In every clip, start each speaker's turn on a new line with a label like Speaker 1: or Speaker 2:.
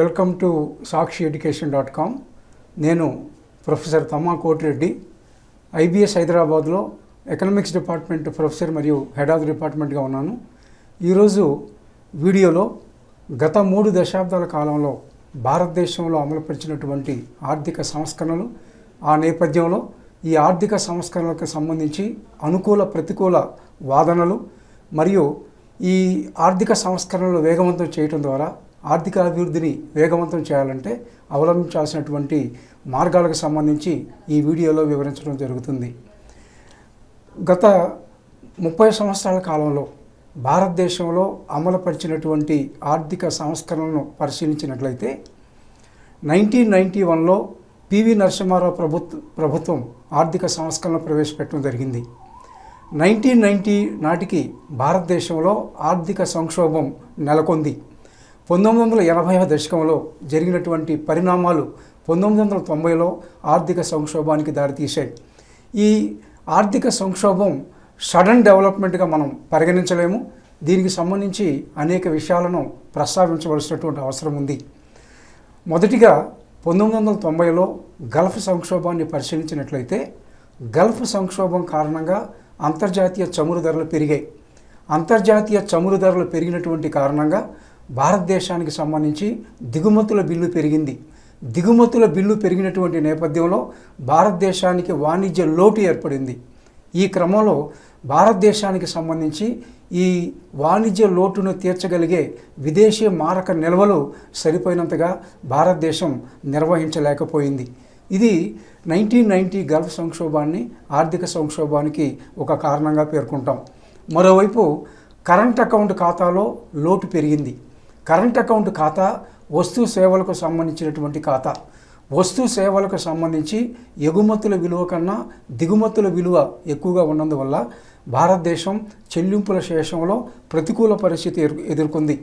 Speaker 1: Welcome to sakshiyeducation.com. నేను professor తమ్మా Koti Reddy, IBS హైదరాబాద్లో economics department professor మరియు హెడ్ ఆఫ్ ది డిపార్ట్మెంట్గా ఉన్నాను. ఈరోజు వీడియోలో గత 3 దశాబ్దాల కాలంలో భారతదేశంలో అమలుపరిచినటువంటి ఆర్థిక సంస్కరణలు, ఆ నేపథ్యంలో ఈ ఆర్థిక సంస్కరణలకు సంబంధించి అనుకూల ప్రతికూల వాదనలు మరియు ఈ ఆర్థిక సంస్కరణలు వేగవంతం చేయడం ద్వారా ఆర్థిక అభివృద్ధిని వేగవంతం చేయాలంటే అవలంబించాల్సినటువంటి మార్గాలకు సంబంధించి ఈ వీడియోలో వివరించడం జరుగుతుంది. గత 30 సంవత్సరాల కాలంలో భారతదేశంలో అమలుపరిచినటువంటి ఆర్థిక సంస్కరణలను పరిశీలించినట్లయితే 1991లో పివి నరసింహారావు ప్రభుత్వం ఆర్థిక సంస్కరణలు ప్రవేశపెట్టడం జరిగింది. 1990 నాటికి భారతదేశంలో ఆర్థిక సంక్షోభం నెలకొంది. 1980వ దశకంలో జరిగినటువంటి పరిణామాలు 1990లో ఆర్థిక సంక్షోభానికి దారితీశాయి. ఈ ఆర్థిక సంక్షోభం సడన్ డెవలప్మెంట్గా మనం పరిగణించలేము. దీనికి సంబంధించి అనేక విషయాలను ప్రస్తావించవలసినటువంటి అవసరం ఉంది. మొదటిగా 1990లో గల్ఫ్ సంక్షోభాన్ని పరిశీలించినట్లయితే గల్ఫ్ సంక్షోభం కారణంగా అంతర్జాతీయ చమురు ధరలు పెరిగాయి. అంతర్జాతీయ చమురు ధరలు పెరిగినటువంటి కారణంగా భారతదేశానికి సంబంధించి దిగుమతుల బిల్లు పెరిగింది. దిగుమతుల బిల్లు పెరిగినటువంటి నేపథ్యంలో భారతదేశానికి వాణిజ్య లోటు ఏర్పడింది. ఈ క్రమంలో భారతదేశానికి సంబంధించి ఈ వాణిజ్య లోటును తీర్చగలిగే విదేశీ మారక నిల్వలు సరిపోయినంతగా భారతదేశం నిర్వహించలేకపోయింది. ఇది 1990 గల్ఫ్ సంక్షోభాన్ని ఆర్థిక సంక్షోభానికి ఒక కారణంగా పేర్కొంటాం. మరోవైపు కరెంట్ అకౌంట్ ఖాతాలో లోటు పెరిగింది. కరెంట్ అకౌంట్ ఖాతా వస్తు సేవలకు సంబంధించినటువంటి ఖాతా. వస్తు సేవలకు సంబంధించి ఎగుమతుల విలువ కన్నా దిగుమతుల విలువ ఎక్కువగా ఉన్నందువల్ల భారతదేశం చెల్లింపుల శేషంలో ప్రతికూల పరిస్థితి ఎదుర్కొంది.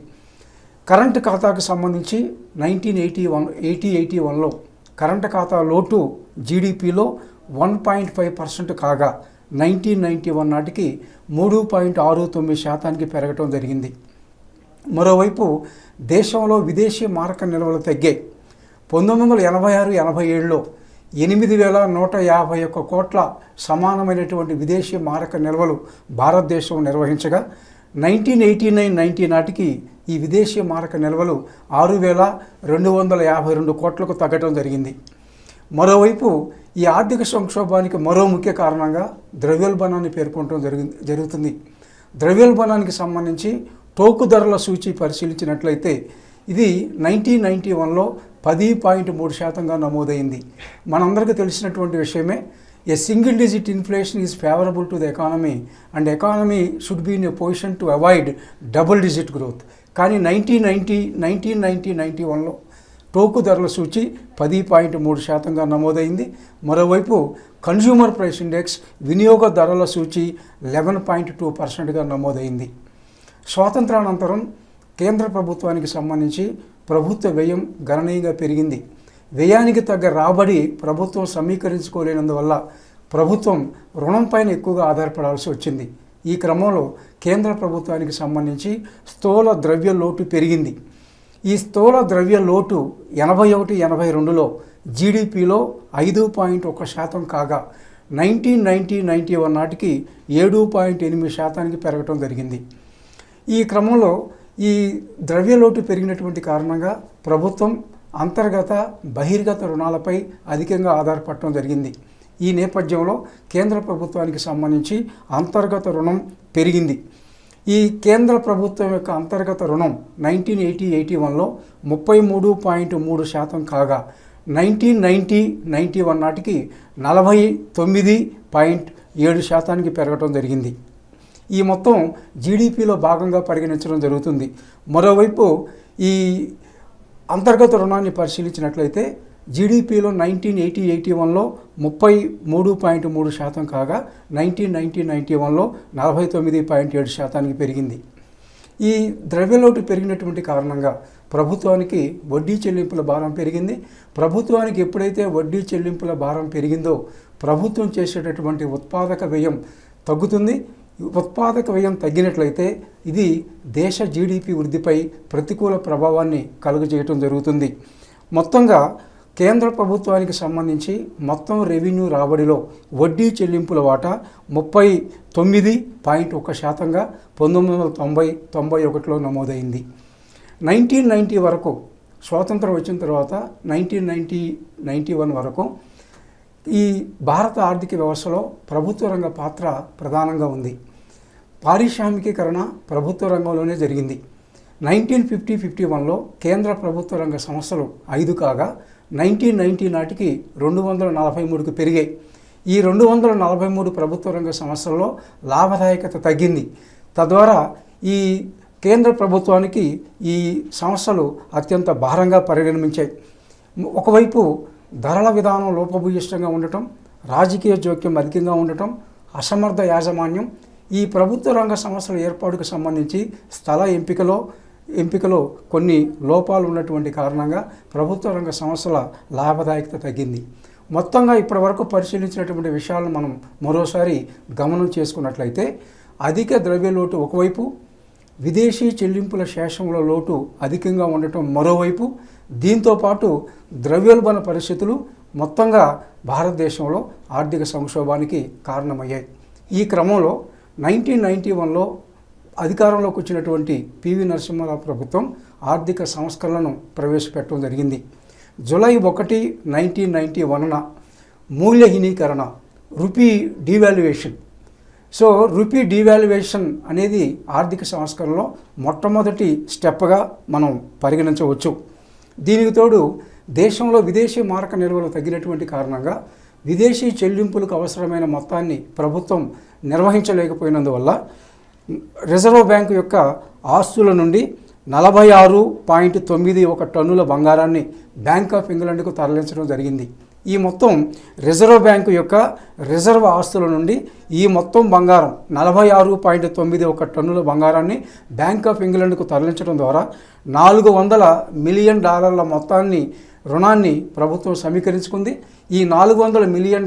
Speaker 1: కరెంట్ ఖాతాకు సంబంధించి 1981లో కరెంట్ ఖాతా లోటు జీడిపిలో 1.5% కాగా 1991 నాటికి 3.69% పెరగటం జరిగింది. మరోవైపు దేశంలో విదేశీ మారక నిల్వలు తగ్గాయి. 1986-87లో 8,151 కోట్ల సమానమైనటువంటి విదేశీ మారక నిల్వలు భారతదేశం నిర్వహించగా 1989-90 నాటికి ఈ విదేశీ మారక నిల్వలు 6,252 కోట్లకు తగ్గడం జరిగింది. మరోవైపు ఈ ఆర్థిక సంక్షోభానికి మరో ముఖ్య కారణంగా ద్రవ్యోల్బణాన్ని పేర్కొనడం జరుగుతుంది. ద్రవ్యోల్బణానికి సంబంధించి టోకు ధరల సూచి పరిశీలించినట్లయితే ఇది 1991లో 10.3%గా నమోదైంది. మనందరికీ తెలిసినటువంటి విషయమే. A single digit inflation is favourable to the economy and economy should be in a position to avoid double digit growth. కానీ 1990-91లో టోకు ధరల సూచి 10.3%గా నమోదైంది. మరోవైపు కన్జ్యూమర్ ప్రైస్ ఇండెక్స్ వినియోగ ధరల సూచి 11.2%గా నమోదైంది. స్వాతంత్రానంతరం కేంద్ర ప్రభుత్వానికి సంబంధించి ప్రభుత్వ వ్యయం గణనీయంగా పెరిగింది. వ్యయానికి తగ్గ రాబడి ప్రభుత్వం సమీకరించుకోలేనందువల్ల ప్రభుత్వం రుణం పైన ఎక్కువగా ఆధారపడాల్సి వచ్చింది. ఈ క్రమంలో కేంద్ర ప్రభుత్వానికి సంబంధించి స్థూల ద్రవ్య లోటు పెరిగింది. ఈ స్థూల ద్రవ్య లోటు 81-82లో జీడిపిలో 5.1% కాగా 1990-91 నాటికి 7.8% పెరగటం జరిగింది. ఈ క్రమంలో ఈ ద్రవ్య లోటు పెరిగినటువంటి కారణంగా ప్రభుత్వం అంతర్గత బహిర్గత రుణాలపై అధికంగా ఆధారపడటం జరిగింది. ఈ నేపథ్యంలో కేంద్ర ప్రభుత్వానికి సంబంధించి అంతర్గత రుణం పెరిగింది. ఈ కేంద్ర ప్రభుత్వం యొక్క అంతర్గత రుణం 1980-81లో 33.3% కాగా 1990-91 నాటికి 49.7% పెరగటం జరిగింది. ఈ మొత్తం జీడిపిలో భాగంగా పరిగణించడం జరుగుతుంది. మరోవైపు ఈ అంతర్గత రుణాన్ని పరిశీలించినట్లయితే జీడిపిలో 1980-81లో 33.3% కాగా 1990-91లో 49.7% పెరిగింది. ఈ ద్రవ్యలోటు పెరిగినటువంటి కారణంగా ప్రభుత్వానికి వడ్డీ చెల్లింపుల భారం పెరిగింది. ప్రభుత్వానికి ఎప్పుడైతే వడ్డీ చెల్లింపుల భారం పెరిగిందో ప్రభుత్వం చేసేటటువంటి ఉత్పాదక వ్యయం తగ్గుతుంది. ఉత్పాదక వ్యయం తగ్గినట్లయితే ఇది దేశ జీడిపి వృద్ధిపై ప్రతికూల ప్రభావాన్ని కలుగజేయటం జరుగుతుంది. మొత్తంగా కేంద్ర ప్రభుత్వానికి సంబంధించి మొత్తం రెవెన్యూ రాబడిలో వడ్డీ చెల్లింపుల వాటా 39.1%గా 1990-91లో నమోదైంది. 1990 వరకు, స్వాతంత్రం వచ్చిన తర్వాత 1991 వరకు ఈ భారత ఆర్థిక వ్యవస్థలో ప్రభుత్వ రంగ పాత్ర ప్రధానంగా ఉంది. పారిశ్రామికీకరణ ప్రభుత్వ రంగంలోనే జరిగింది. 1950-51లో కేంద్ర ప్రభుత్వ రంగ సంస్థలు 5 కాగా 1990 నాటికి 243కు పెరిగాయి. ఈ 243 ప్రభుత్వ రంగ సంస్థల్లో లాభదాయకత తగ్గింది. తద్వారా ఈ కేంద్ర ప్రభుత్వానికి ఈ సంస్థలు అత్యంత భారంగా పరిగణించాయి. ఒకవైపు ధరల విధానం లోపభూయిష్టంగా ఉండటం, రాజకీయ జోక్యం అధికంగా ఉండటం, అసమర్థ యాజమాన్యం, ఈ ప్రభుత్వ రంగ సంస్థల ఏర్పాటుకు సంబంధించి స్థల ఎంపికలో కొన్ని లోపాలు ఉన్నటువంటి కారణంగా ప్రభుత్వ రంగ సంస్థల లాభదాయకత తగ్గింది. మొత్తంగా ఇప్పటివరకు పరిశీలించినటువంటి విషయాలను మనం మరోసారి గమనం చేసుకున్నట్లయితే అధిక ద్రవ్య లోటు ఒకవైపు, విదేశీ చెల్లింపుల శేషంలో లోటు అధికంగా ఉండటం మరోవైపు, దీంతోపాటు ద్రవ్యోల్బణ పరిస్థితులు మొత్తంగా భారతదేశంలో ఆర్థిక సంక్షోభానికి కారణమయ్యాయి. ఈ క్రమంలో 1991లో అధికారంలోకి వచ్చినటువంటి పివి నరసింహారావు ప్రభుత్వం ఆర్థిక సంస్కరణలను ప్రవేశపెట్టడం జరిగింది. జూలై 1, 1991న మూల్యహీనీకరణ, rupee devaluation. So rupee devaluation అనేది ఆర్థిక సంస్కరణలో మొట్టమొదటి స్టెప్గా మనం పరిగణించవచ్చు. దీనికి తోడు దేశంలో విదేశీ మారక నిల్వలు తగ్గినటువంటి కారణంగా విదేశీ చెల్లింపులకు అవసరమైన మొత్తాన్ని ప్రభుత్వం నిర్వహించలేకపోయినందువల్ల రిజర్వ్ బ్యాంకు యొక్క ఆస్తుల నుండి 46.91 టన్నుల బంగారాన్ని బ్యాంక్ ఆఫ్ ఇంగ్లాండ్కు తరలించడం జరిగింది. ఈ మొత్తం రిజర్వ్ బ్యాంకు యొక్క రిజర్వ్ ఆస్తుల నుండి ఈ మొత్తం బంగారం 46.91 టన్నుల బంగారాన్ని బ్యాంక్ ఆఫ్ ఇంగ్లాండ్కు తరలించడం ద్వారా $400 మిలియన్ మొత్తాన్ని రుణాన్ని ప్రభుత్వం సమీకరించుకుంది. ఈ $400 మిలియన్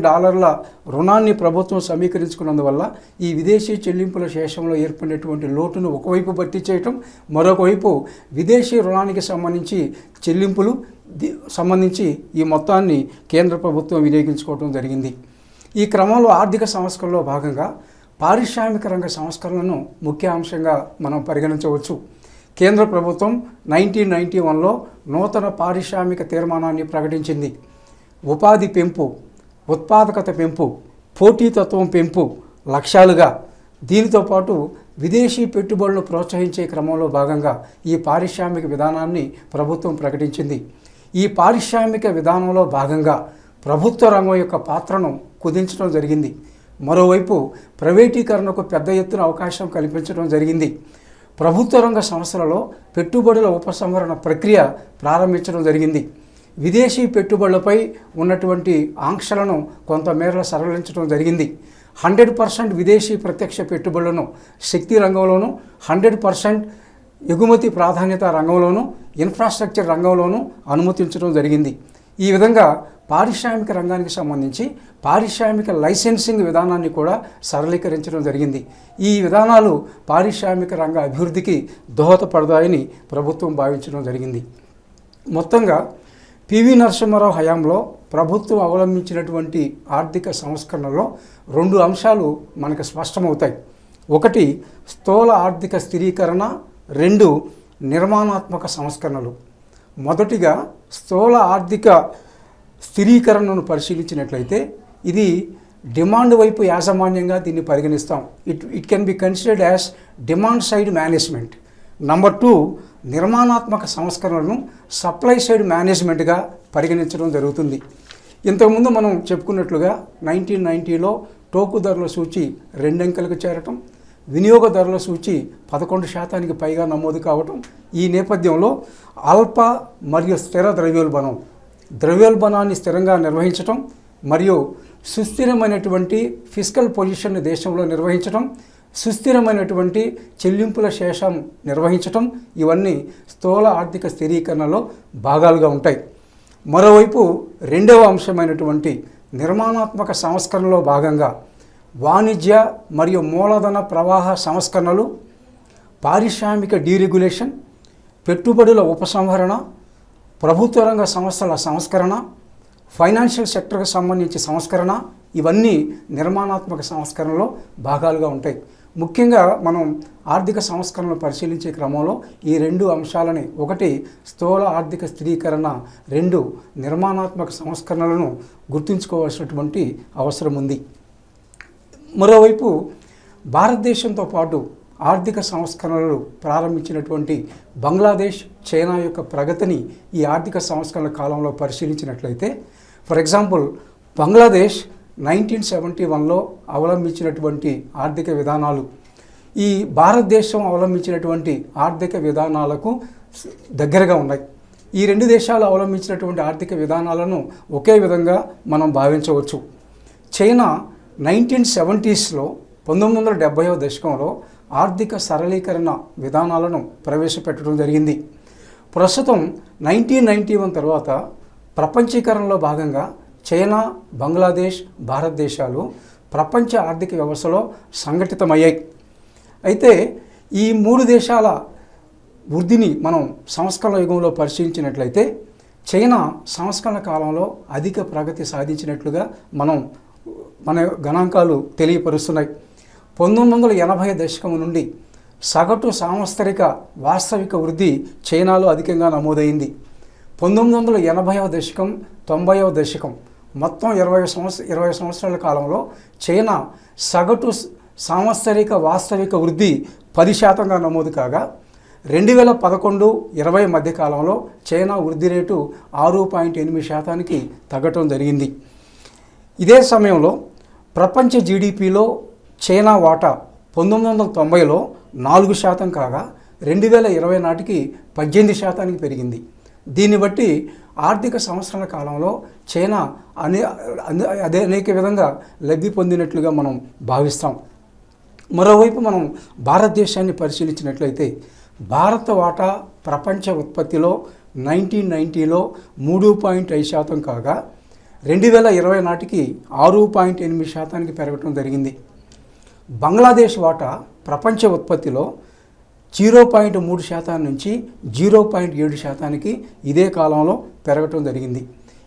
Speaker 1: రుణాన్ని ప్రభుత్వం సమీకరించుకున్నందువల్ల ఈ విదేశీ చెల్లింపుల శేషంలో ఏర్పడినటువంటి లోటును ఒకవైపు భర్తీ చేయటం, మరొక వైపు విదేశీ రుణానికి సంబంధించి ఈ మొత్తాన్ని కేంద్ర ప్రభుత్వం వినియోగించుకోవడం జరిగింది. ఈ క్రమంలో ఆర్థిక సంస్కరణలో భాగంగా పారిశ్రామిక రంగ సంస్కరణలను ముఖ్య అంశంగా మనం పరిగణించవచ్చు. కేంద్ర ప్రభుత్వం 1991లో నూతన పారిశ్రామిక తీర్మానాన్ని ప్రకటించింది. ఉపాధి పెంపు, ఉత్పాదకత పెంపు, పోటీతత్వం పెంపు లక్ష్యాలుగా, దీనితో పాటు విదేశీ పెట్టుబడులను ప్రోత్సహించే క్రమంలో భాగంగా ఈ పారిశ్రామిక విధానాన్ని ప్రభుత్వం ప్రకటించింది. ఈ పారిశ్రామిక విధానంలో భాగంగా ప్రభుత్వ రంగం యొక్క పాత్రను కుదించడం జరిగింది. మరోవైపు ప్రైవేటీకరణకు పెద్ద ఎత్తున అవకాశం కల్పించడం జరిగింది. ప్రభుత్వ రంగ సంస్థలలో పెట్టుబడుల ఉపసంహరణ ప్రక్రియ ప్రారంభించడం జరిగింది. విదేశీ పెట్టుబడులపై ఉన్నటువంటి ఆంక్షలను కొంతమేర సరళించడం జరిగింది. 100% విదేశీ ప్రత్యక్ష పెట్టుబడులను శక్తి రంగంలోనూ, 100% ఎగుమతి ప్రాధాన్యత రంగంలోనూ, ఇన్ఫ్రాస్ట్రక్చర్ రంగంలోనూ అనుమతించడం జరిగింది. ఈ విధంగా పారిశ్రామిక రంగానికి సంబంధించి పారిశ్రామిక లైసెన్సింగ్ విధానాన్ని కూడా సరళీకరించడం జరిగింది. ఈ విధానాలు పారిశ్రామిక రంగ అభివృద్ధికి దోహదపడతాయని ప్రభుత్వం భావించడం జరిగింది. మొత్తంగా పివి నరసింహారావు హయాంలో ప్రభుత్వం అవలంబించినటువంటి ఆర్థిక సంస్కరణలో 2 అంశాలు మనకు స్పష్టమవుతాయి. ఒకటి స్థూల ఆర్థిక స్థిరీకరణ, 2 నిర్మాణాత్మక సంస్కరణలు. మొదటిగా స్థూల ఆర్థిక స్థిరీకరణను పరిశీలించినట్లయితే ఇది డిమాండ్ వైపు యాజమాన్యంగా దీన్ని పరిగణిస్తాం. It can be considered as demand side management. Number 2 నిర్మాణాత్మక సంస్కరణలను సప్లై సైడ్ మేనేజ్మెంట్గా పరిగణించడం జరుగుతుంది. ఇంతకుముందు మనం చెప్పుకున్నట్లుగా 1990లో టోకు ధరల సూచి 2 అంకెలకు చేరటం, వినియోగ ధరల సూచి 11% పైగా నమోదు కావటం, ఈ నేపథ్యంలో అల్ప మరియు స్థిర ద్రవ్యోల్బణాన్ని స్థిరంగా నిర్వహించటం మరియు సుస్థిరమైనటువంటి ఫిస్కల్ పొజిషన్ని దేశంలో నిర్వహించటం, సుస్థిరమైనటువంటి చెల్లింపుల శేషం నిర్వహించటం, ఇవన్నీ స్థూల ఆర్థిక స్థిరీకరణలో భాగాలుగా ఉంటాయి. మరోవైపు రెండవ అంశమైనటువంటి నిర్మాణాత్మక సంస్కరణలో భాగంగా వాణిజ్య మరియు మూలధన ప్రవాహ సంస్కరణలు, పారిశ్రామిక డీరెగ్యులేషన్, పెట్టుబడుల ఉపసంహరణ, ప్రభుత్వ రంగ సంస్థల సంస్కరణ, ఫైనాన్షియల్ సెక్టర్కి సంబంధించి సంస్కరణ, ఇవన్నీ నిర్మాణాత్మక సంస్కరణలో భాగాలుగా ఉంటాయి. ముఖ్యంగా మనం ఆర్థిక సంస్కరణలు పరిశీలించే క్రమంలో ఈ రెండు అంశాలని, ఒకటి స్థూల ఆర్థిక స్థిరీకరణ, రెండు నిర్మాణాత్మక సంస్కరణలను గుర్తుంచుకోవాల్సినటువంటి అవసరం ఉంది. మరోవైపు భారతదేశంతో పాటు ఆర్థిక సంస్కరణలు ప్రారంభించినటువంటి బంగ్లాదేశ్, చైనా యొక్క ప్రగతిని ఈ ఆర్థిక సంస్కరణల కాలంలో పరిశీలించినట్లయితే, ఫర్ ఎగ్జాంపుల్ బంగ్లాదేశ్ 1971లో అవలంబించినటువంటి ఆర్థిక విధానాలు ఈ భారతదేశం అవలంబించినటువంటి ఆర్థిక విధానాలకు దగ్గరగా ఉన్నాయి. ఈ రెండు దేశాలు అవలంబించినటువంటి ఆర్థిక విధానాలను ఒకే విధంగా మనం భావించవచ్చు. చైనా 1970స్లో 1970వ దశకంలో ఆర్థిక సరళీకరణ విధానాలను ప్రవేశపెట్టడం జరిగింది. ప్రస్తుతం 1991 తర్వాత ప్రపంచీకరణలో భాగంగా చైనా, బంగ్లాదేశ్, భారతదేశాలు ప్రపంచ ఆర్థిక వ్యవస్థలో సంఘటితమయ్యాయి. అయితే ఈ మూడు దేశాల వృద్ధిని మనం సంస్కరణ యుగంలో పరిశీలించినట్లయితే చైనా సంస్కరణ కాలంలో అధిక ప్రగతి సాధించినట్లుగా మన గణాంకాలు తెలియపరుస్తున్నాయి. 1980 దశకం నుండి సగటు సాంవత్సరిక వాస్తవిక వృద్ధి చైనాలో అధికంగా నమోదైంది. 1980వ దశకం, 90వ దశకం మొత్తం 20 సంవత్సరాల కాలంలో చైనా సగటు సాంవత్సరిక వాస్తవిక వృద్ధి 10% నమోదు కాగా 2011-20 మధ్య కాలంలో చైనా వృద్ధి రేటు 6.8% తగ్గటం జరిగింది. ఇదే సమయంలో ప్రపంచ జీడిపిలో చైనా వాటా 1990లో 4% కాగా 2020 నాటికి 18% పెరిగింది. దీన్ని బట్టి ఆర్థిక సంవత్సరాల కాలంలో చైనా అనేక విధంగా లబ్ధి పొందినట్లుగా మనం భావిస్తాం. మరోవైపు మనం భారతదేశాన్ని పరిశీలించినట్లయితే భారత వాటా ప్రపంచ ఉత్పత్తిలో 1990లో 3.5% కాగా 2020 నాటికి 6.8% పెరగటం జరిగింది. బంగ్లాదేశ్ వాటా ప్రపంచ ఉత్పత్తిలో 0.3% నుంచి 0.7% ఇదే కాలంలో పెరగటం జరిగింది.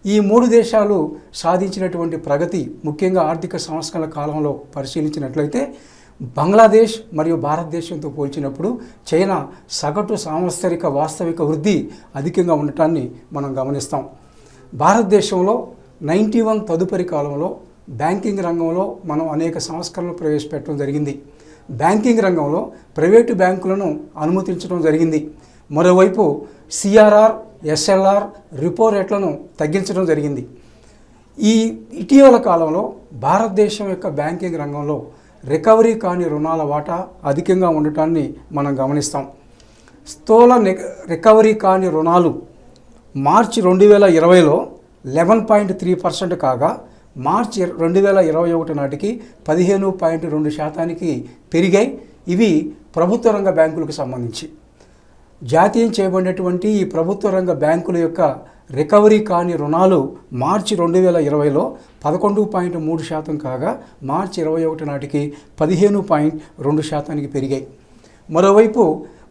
Speaker 1: ఈ మూడు దేశాలు సాధించినటువంటి ప్రగతి ముఖ్యంగా ఆర్థిక సంస్కరణల కాలంలో పరిశీలించినట్లయితే బంగ్లాదేశ్ మరియు భారతదేశంతో పోల్చినప్పుడు చైనా సగటు సాంవత్సరిక వాస్తవిక వృద్ధి అధికంగా ఉండటాన్ని మనం గమనిస్తాం. భారతదేశంలో 91 తదుపరి కాలంలో బ్యాంకింగ్ రంగంలో మనం అనేక సంస్కరణలు ప్రవేశపెట్టడం జరిగింది. బ్యాంకింగ్ రంగంలో ప్రైవేటు బ్యాంకులను అనుమతించడం జరిగింది. మరోవైపు సిఆర్ఆర్, ఎస్ఎల్ఆర్, రిపో రేట్లను తగ్గించడం జరిగింది. ఈ ఇటీవల కాలంలో భారతదేశం యొక్క బ్యాంకింగ్ రంగంలో రికవరీ కాని రుణాల వాటా అధికంగా ఉండటాన్ని మనం గమనిస్తాం. స్థూల రికవరీ కాని రుణాలు మార్చి 2020లో 11.3% కాగా మార్చి 2021 నాటికి 15.2% పెరిగాయి. ఇవి ప్రభుత్వ రంగ బ్యాంకులకు సంబంధించి. జాతీయం చేయబడినటువంటి ఈ ప్రభుత్వ రంగ బ్యాంకుల యొక్క రికవరీ కాని రుణాలు మార్చి 2020లో 11.3% కాగా మార్చి 21 నాటికి 15.2% పెరిగాయి. మరోవైపు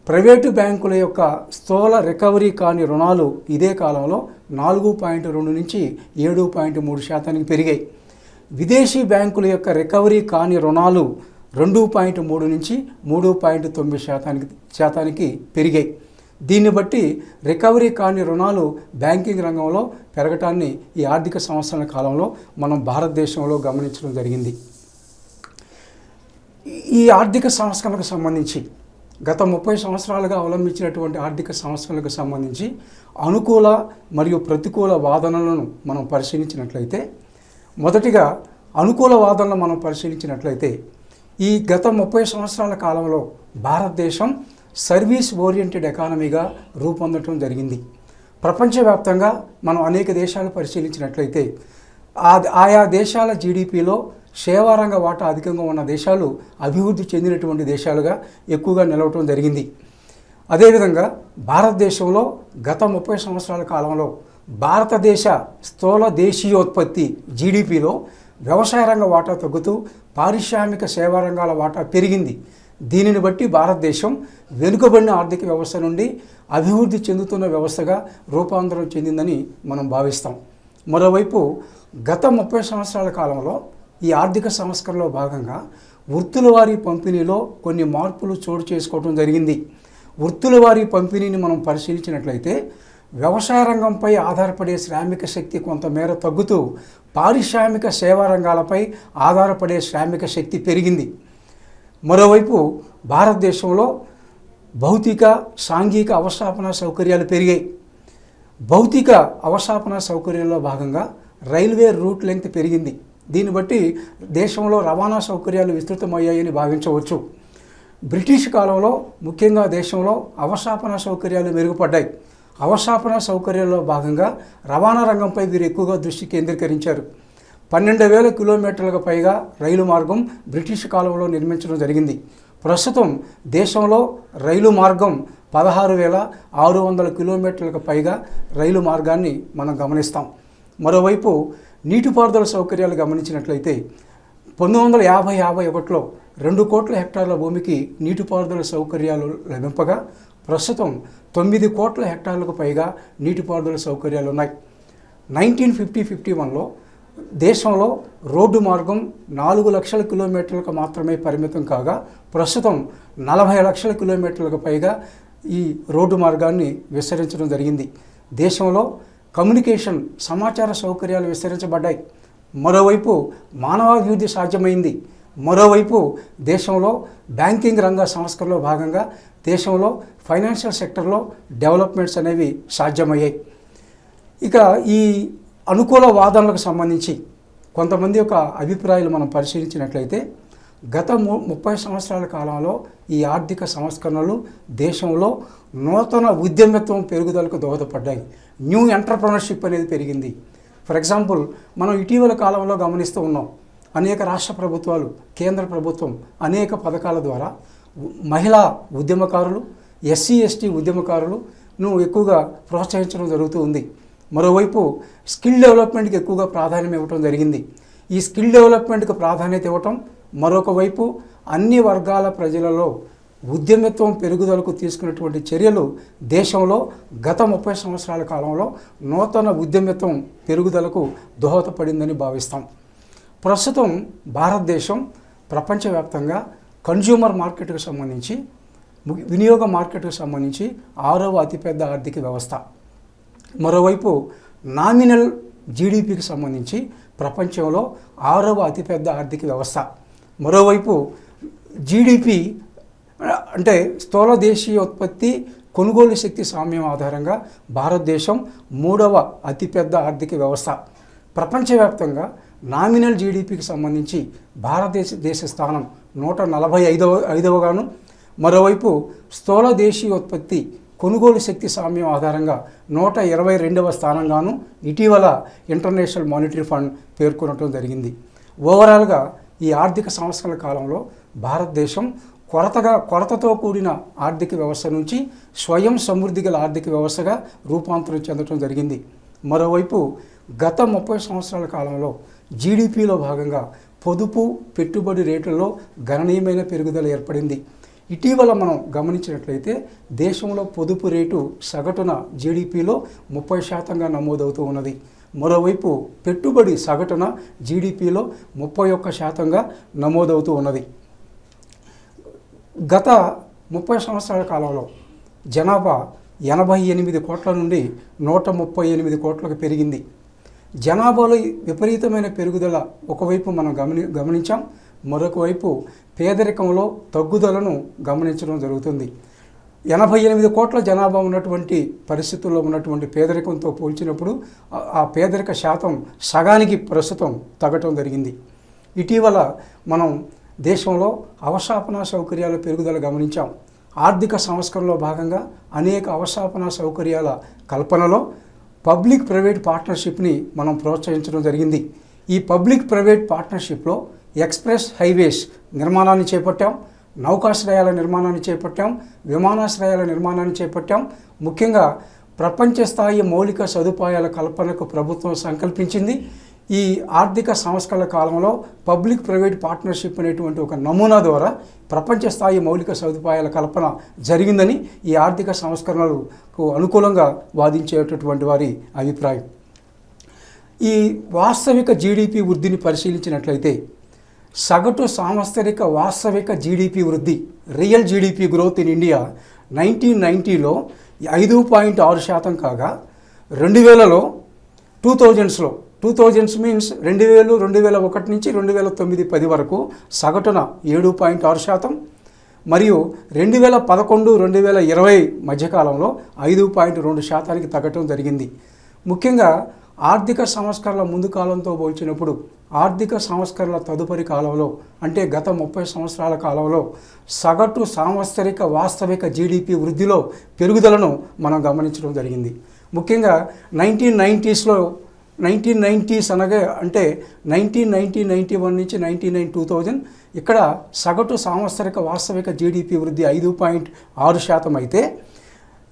Speaker 1: ప్రైవేటు బ్యాంకుల యొక్క స్థూల రికవరీ కాని రుణాలు ఇదే కాలంలో 4.2 నుంచి 7.3% పెరిగాయి. విదేశీ బ్యాంకుల యొక్క రికవరీ కాని రుణాలు 2.3 నుంచి 3.9% పెరిగాయి. దీన్ని బట్టి రికవరీ కాని రుణాలు బ్యాంకింగ్ రంగంలో పెరగటాన్ని ఈ ఆర్థిక సంవత్సరాల కాలంలో మనం భారతదేశంలో గమనించడం జరిగింది. ఈ ఆర్థిక సంస్కరణలకు సంబంధించి గత 30 సంవత్సరాలుగా అవలంబించినటువంటి ఆర్థిక సంస్కరణలకు సంబంధించి అనుకూల మరియు ప్రతికూల వాదనలను మనం పరిశీలించినట్లయితే, మొదటిగా అనుకూల వాదనలు మనం పరిశీలించినట్లయితే ఈ గత 30 సంవత్సరాల కాలంలో భారతదేశం సర్వీస్ ఓరియంటెడ్ ఎకానమీగా రూపొందడం జరిగింది. ప్రపంచవ్యాప్తంగా మనం అనేక దేశాలు పరిశీలించినట్లయితే ఆయా దేశాల జీడిపిలో సేవారంగ వాటా అధికంగా ఉన్న దేశాలు అభివృద్ధి చెందినటువంటి దేశాలుగా ఎక్కువగా నిలవటం జరిగింది. అదేవిధంగా భారతదేశంలో గత 30 సంవత్సరాల కాలంలో భారతదేశ స్థూల దేశీయోత్పత్తి జీడిపిలో వ్యవసాయ రంగ వాటా తగ్గుతూ పారిశ్రామిక సేవా రంగాల వాటా పెరిగింది. దీనిని బట్టి భారతదేశం వెనుకబడిన ఆర్థిక వ్యవస్థ నుండి అభివృద్ధి చెందుతున్న వ్యవస్థగా రూపాంతరం చెందిందని మనం భావిస్తాం. మరోవైపు గత 30 సంవత్సరాల కాలంలో ఈ ఆర్థిక సంస్కరణలో భాగంగా వృత్తుల వారీ పంపిణీలో కొన్ని మార్పులు చోటు చేసుకోవడం జరిగింది. వృత్తుల వారీ పంపిణీని మనం పరిశీలించినట్లయితే వ్యవసాయ రంగంపై ఆధారపడే శ్రామిక శక్తి కొంతమేర తగ్గుతూ పారిశ్రామిక సేవా రంగాలపై ఆధారపడే శ్రామిక శక్తి పెరిగింది. మరోవైపు భారతదేశంలో భౌతిక సాంఘిక అవస్థాపన సౌకర్యాలు పెరిగాయి. భౌతిక అవస్థాపన సౌకర్యాల్లో భాగంగా రైల్వే రూట్ లెంగ్త్ పెరిగింది. దీన్ని బట్టి దేశంలో రవాణా సౌకర్యాలు విస్తృతమయ్యాయని భావించవచ్చు. బ్రిటిష్ కాలంలో ముఖ్యంగా దేశంలో అవస్థాపన సౌకర్యాలు మెరుగుపడ్డాయి. అవస్థాపన సౌకర్యాల్లో భాగంగా రవాణా రంగంపై వీరు ఎక్కువగా దృష్టి కేంద్రీకరించారు. 12,000 కిలోమీటర్లకు పైగా రైలు మార్గం బ్రిటిష్ కాలంలో నిర్మించడం జరిగింది. ప్రస్తుతం దేశంలో రైలు మార్గం 16,600 కిలోమీటర్లకు పైగా రైలు మార్గాన్ని మనం గమనిస్తాం. మరోవైపు నీటిపారుదల సౌకర్యాలు గమనించినట్లయితే 1950-51లో 2 కోట్ల హెక్టార్ల భూమికి నీటిపారుదల సౌకర్యాలు లభింపగా ప్రస్తుతం 9 కోట్ల హెక్టార్లకు పైగా నీటిపారుదల సౌకర్యాలు ఉన్నాయి. 1950-51లో దేశంలో రోడ్డు మార్గం 4 లక్షల కిలోమీటర్లకు మాత్రమే పరిమితం కాగా ప్రస్తుతం 40 లక్షల కిలోమీటర్లకు పైగా ఈ రోడ్డు మార్గాన్ని విస్తరించడం జరిగింది. దేశంలో కమ్యూనికేషన్ సమాచార సౌకర్యాలు విస్తరించబడ్డాయి. మరోవైపు మానవాభివృద్ధి సాధ్యమైంది. మరోవైపు దేశంలో బ్యాంకింగ్ రంగ సంస్కరణలో భాగంగా దేశంలో ఫైనాన్షియల్ సెక్టర్లో డెవలప్మెంట్స్ అనేవి సాధ్యమయ్యాయి. ఇక ఈ అనుకూల వాదనలకు సంబంధించి కొంతమంది యొక్క అభిప్రాయాలు మనం పరిశీలించినట్లయితే గత 30 సంవత్సరాల కాలంలో ఈ ఆర్థిక సంస్కరణలు దేశంలో నూతన ఉద్యమత్వం పెరుగుదలకు దోహదపడ్డాయి. న్యూ ఎంటర్‌ప్రెన్యూర్‌షిప్ అనేది పెరిగింది. ఫర్ ఎగ్జాంపుల్ మనం ఇటీవల కాలంలో గమనిస్తూ ఉన్నాం. అనేక రాష్ట్ర ప్రభుత్వాలు, కేంద్ర ప్రభుత్వం అనేక పథకాల ద్వారా మహిళా ఉద్యమకారులు, ఎస్సీ/ఎస్టీ ఉద్యమకారులను ఎక్కువగా ప్రోత్సహించడం జరుగుతూ ఉంది. మరోవైపు స్కిల్ డెవలప్మెంట్కి ఎక్కువగా ప్రాధాన్యం ఇవ్వటం జరిగింది. ఈ స్కిల్ డెవలప్మెంట్కి ప్రాధాన్యత ఇవ్వటం, మరొక వైపు అన్ని వర్గాల ప్రజలలో ఉద్యమత్వం పెరుగుదలకు తీసుకున్నటువంటి చర్యలు దేశంలో గత 30 సంవత్సరాల కాలంలో నూతన ఉద్యమత్వం పెరుగుదలకు దోహదపడిందని భావిస్తాం. ప్రస్తుతం భారతదేశం ప్రపంచవ్యాప్తంగా కన్జ్యూమర్ మార్కెట్కు సంబంధించి, వినియోగ మార్కెట్కు సంబంధించి 6వ అతిపెద్ద ఆర్థిక వ్యవస్థ. మరోవైపు నామినల్ జీడిపికి సంబంధించి ప్రపంచంలో 6వ అతిపెద్ద ఆర్థిక వ్యవస్థ. మరోవైపు జీడిపి అంటే స్థూల దేశీయ ఉత్పత్తి కొనుగోలు శక్తి సామ్యం ఆధారంగా భారతదేశం 3వ అతిపెద్ద ఆర్థిక వ్యవస్థ. ప్రపంచవ్యాప్తంగా నామినల్ జీడిపికి సంబంధించి భారతదేశ స్థానం 145వగాను, మరోవైపు స్థూల దేశీయ ఉత్పత్తి కొనుగోలు శక్తి సామ్యం ఆధారంగా 122వ స్థానంగాను ఇటీవల ఇంటర్నేషనల్ మానిటరీ ఫండ్ పేర్కొనడం జరిగింది. ఓవరాల్గా ఈ ఆర్థిక సంవత్సరాల కాలంలో భారతదేశం కొరతతో కూడిన ఆర్థిక వ్యవస్థ నుంచి స్వయం సమృద్ధి గల ఆర్థిక వ్యవస్థగా రూపాంతరం చెందడం జరిగింది. మరోవైపు గత 30 సంవత్సరాల కాలంలో జీడిపిలో భాగంగా పొదుపు పెట్టుబడి రేట్లలో గణనీయమైన పెరుగుదల ఏర్పడింది. ఇటీవల మనం గమనించినట్లయితే దేశంలో పొదుపు రేటు సగటున జీడిపిలో 30% నమోదవుతూ ఉన్నది. మరోవైపు పెట్టుబడి సగటున జీడిపిలో 31% నమోదవుతూ ఉన్నది. గత 30 సంవత్సరాల కాలంలో జనాభా 88 కోట్ల నుండి 138 కోట్లకు పెరిగింది. జనాభాలో విపరీతమైన పెరుగుదల ఒకవైపు మనం గమనించాం, మరొక వైపు పేదరికంలో తగ్గుదలను గమనించడం జరుగుతుంది. 88 కోట్ల జనాభా ఉన్నటువంటి పరిస్థితుల్లో ఉన్నటువంటి పేదరికంతో పోల్చినప్పుడు ఆ పేదరిక శాతం సగానికి ప్రస్తుతం తగ్గటం జరిగింది. ఇటీవల మనం దేశంలో అవస్థాపన సౌకర్యాల పెరుగుదల గమనించాం. ఆర్థిక సంస్కరణలో భాగంగా అనేక అవస్థాపన సౌకర్యాల కల్పనలో పబ్లిక్ ప్రైవేట్ పార్ట్నర్షిప్ని మనం ప్రోత్సహించడం జరిగింది. ఈ పబ్లిక్ ప్రైవేట్ పార్ట్నర్షిప్లో ఎక్స్ప్రెస్ హైవేస్ నిర్మాణాన్ని చేపట్టాం, నౌకాశ్రయాల నిర్మాణాన్ని చేపట్టాం, విమానాశ్రయాల నిర్మాణాన్ని చేపట్టాం. ముఖ్యంగా ప్రపంచ స్థాయి మౌలిక సదుపాయాల కల్పనకు ప్రభుత్వం సంకల్పించింది. ఈ ఆర్థిక సంస్కరణల కాలంలో పబ్లిక్ ప్రైవేట్ పార్ట్నర్షిప్ అనేటువంటి ఒక నమూనా ద్వారా ప్రపంచ స్థాయి మౌలిక సదుపాయాల కల్పన జరిగిందని ఈ ఆర్థిక సంస్కరణలకు అనుకూలంగా వాదించేటటువంటి వారి అభిప్రాయం. ఈ వాస్తవిక జీడిపి వృద్ధిని పరిశీలించినట్లయితే సగటు సాంవత్సరిక వాస్తవిక జీడిపి వృద్ధి real GDP growth in India 1990లో 5.6% కాగా 2000లో 2000s మీన్స్ 2001 నుంచి 2009-10 వరకు సగటున 7.6%, మరియు 2011-2020 మధ్యకాలంలో 5.2% తగ్గటం జరిగింది. ముఖ్యంగా ఆర్థిక సంస్కరణల ముందు కాలంతో పోల్చినప్పుడు ఆర్థిక సంస్కరణల తదుపరి కాలంలో అంటే గత 30 సంవత్సరాల కాలంలో సగటు సాంవత్సరిక వాస్తవిక జీడిపి వృద్ధిలో పెరుగుదలను మనం గమనించడం జరిగింది. ముఖ్యంగా 1990s అనగా అంటే 1991 నుంచి 2000 ఇక్కడ సగటు సాంవత్సరిక వాస్తవిక జీడిపి వృద్ధి 5.6% అయితే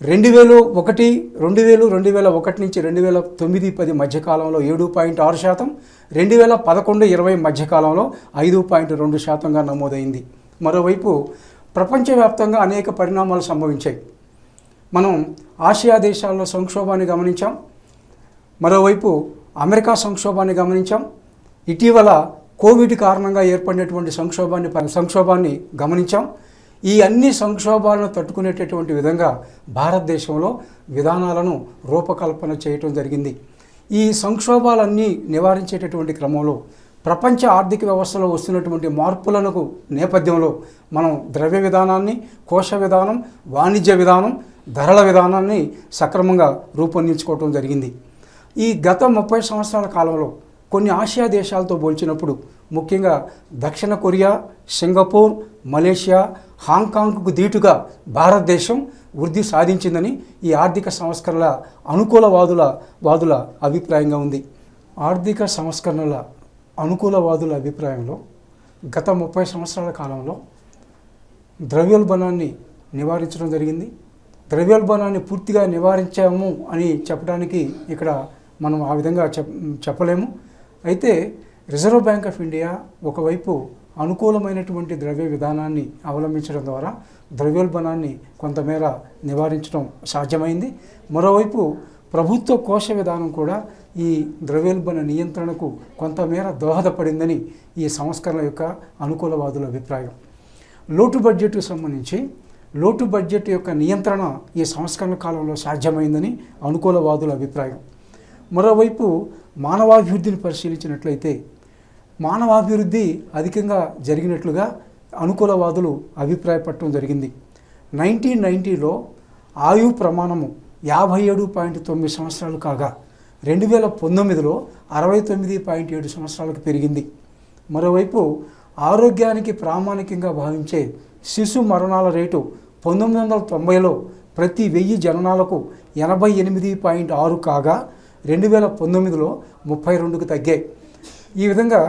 Speaker 1: 2001 నుంచి 2009-10 మధ్యకాలంలో 7.6%, 2011-20 మధ్యకాలంలో 5.2%గా నమోదైంది. మరోవైపు ప్రపంచవ్యాప్తంగా అనేక పరిణామాలు సంభవించాయి. మనం ఆసియా దేశాల్లో సంక్షోభాన్ని గమనించాం, మరోవైపు అమెరికా సంక్షోభాన్ని గమనించాం, ఇటీవల కోవిడ్ కారణంగా ఏర్పడినటువంటి సంక్షోభాన్ని గమనించాం. ఈ అన్ని సంక్షోభాలను తట్టుకునేటటువంటి విధంగా భారతదేశంలో విధానాలను రూపకల్పన చేయటం జరిగింది. ఈ సంక్షోభాలన్నీ నివారించేటటువంటి క్రమంలో ప్రపంచ ఆర్థిక వ్యవస్థలో వస్తున్నటువంటి మార్పులకు నేపథ్యంలో మనం ద్రవ్య విధానాన్ని, కోశ విధానం, వాణిజ్య విధానం, ధరల విధానాన్ని సక్రమంగా రూపొందించుకోవటం జరిగింది. ఈ గత 30 సంవత్సరాల కాలంలో కొన్ని ఆసియా దేశాలతో పోల్చినప్పుడు ముఖ్యంగా దక్షిణ కొరియా, సింగపూర్, మలేషియా, హాంకాంగ్కు దీటుగా భారతదేశం వృద్ధి సాధించిందని ఈ ఆర్థిక సంస్కరణల అనుకూలవాదుల అభిప్రాయంగా ఉంది. ఆర్థిక సంస్కరణల అనుకూలవాదుల అభిప్రాయంలో గత 30 సంవత్సరాల కాలంలో ద్రవ్యోల్బణాన్ని నివారించడం జరిగింది. ద్రవ్యోల్బణాన్ని పూర్తిగా నివారించాము అని చెప్పడానికి ఇక్కడ మనం ఆ విధంగా చెప్పలేము. అయితే రిజర్వ్ బ్యాంక్ ఆఫ్ ఇండియా ఒకవైపు అనుకూలమైనటువంటి ద్రవ్య విధానాన్ని అవలంబించడం ద్వారా ద్రవ్యోల్బణాన్ని కొంతమేర నివారించడం సాధ్యమైంది. మరోవైపు ప్రభుత్వ కోశ విధానం కూడా ఈ ద్రవ్యోల్బణ నియంత్రణకు కొంతమేర దోహదపడిందని ఈ సంస్కరణ యొక్క అనుకూలవాదుల అభిప్రాయం. లోటు బడ్జెట్కు సంబంధించి లోటు బడ్జెట్ యొక్క నియంత్రణ ఈ సంస్కరణ కాలంలో సాధ్యమైందని అనుకూలవాదుల అభిప్రాయం. మరోవైపు మానవాభివృద్ధిని పరిశీలించినట్లయితే మానవాభివృద్ధి అధికంగా జరిగినట్లుగా అనుకూలవాదులు అభిప్రాయపడటం జరిగింది. 1990లో ఆయు ప్రమాణము 57.9 సంవత్సరాలు కాగా 2019లో 69.7 సంవత్సరాలకు పెరిగింది. మరోవైపు ఆరోగ్యానికి ప్రామాణికంగా భావించే శిశు మరణాల రేటు 1990లో ప్రతి 1000 జననాలకు 88.6 కాగా 2019లో 32కు తగ్గాయి. ఈ విధంగా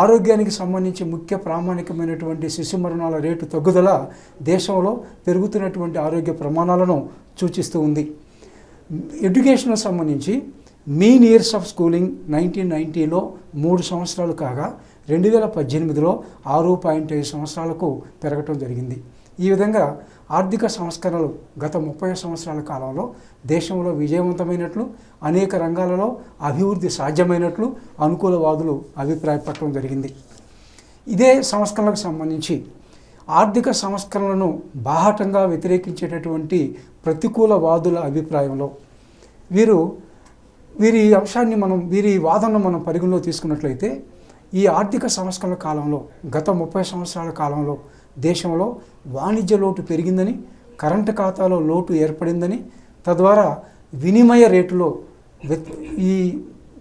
Speaker 1: ఆరోగ్యానికి సంబంధించి ముఖ్య ప్రామాణికమైనటువంటి శిశు మరణాల రేటు తగ్గుదల దేశంలో పెరుగుతున్నటువంటి ఆరోగ్య ప్రమాణాలను సూచిస్తూ ఉంది. ఎడ్యుకేషన్కు సంబంధించి మీన్ ఇయర్స్ ఆఫ్ స్కూలింగ్ 1990లో 3 సంవత్సరాలు కాగా 2018లో 6.5 సంవత్సరాలకు పెరగటం జరిగింది. ఈ విధంగా ఆర్థిక సంస్కరణలు గత 30 సంవత్సరాల కాలంలో దేశంలో విజయవంతమైనట్లు, అనేక రంగాలలో అభివృద్ధి సాధ్యమైనట్లు అనుకూలవాదులు అభిప్రాయపడటం జరిగింది. ఇదే సంస్కరణలకు సంబంధించి ఆర్థిక సంస్కరణలను బాహాటంగా వ్యతిరేకించేటటువంటి ప్రతికూలవాదుల అభిప్రాయంలో వీరి అంశాన్ని వీరి వాదనను మనం పరిగణలో తీసుకున్నట్లయితే ఈ ఆర్థిక సంస్కరణల కాలంలో గత 30 సంవత్సరాల కాలంలో దేశంలో వాణిజ్య లోటు పెరిగిందని, కరెంటు ఖాతాలో లోటు ఏర్పడిందని, తద్వారా వినిమయ రేటులో ఈ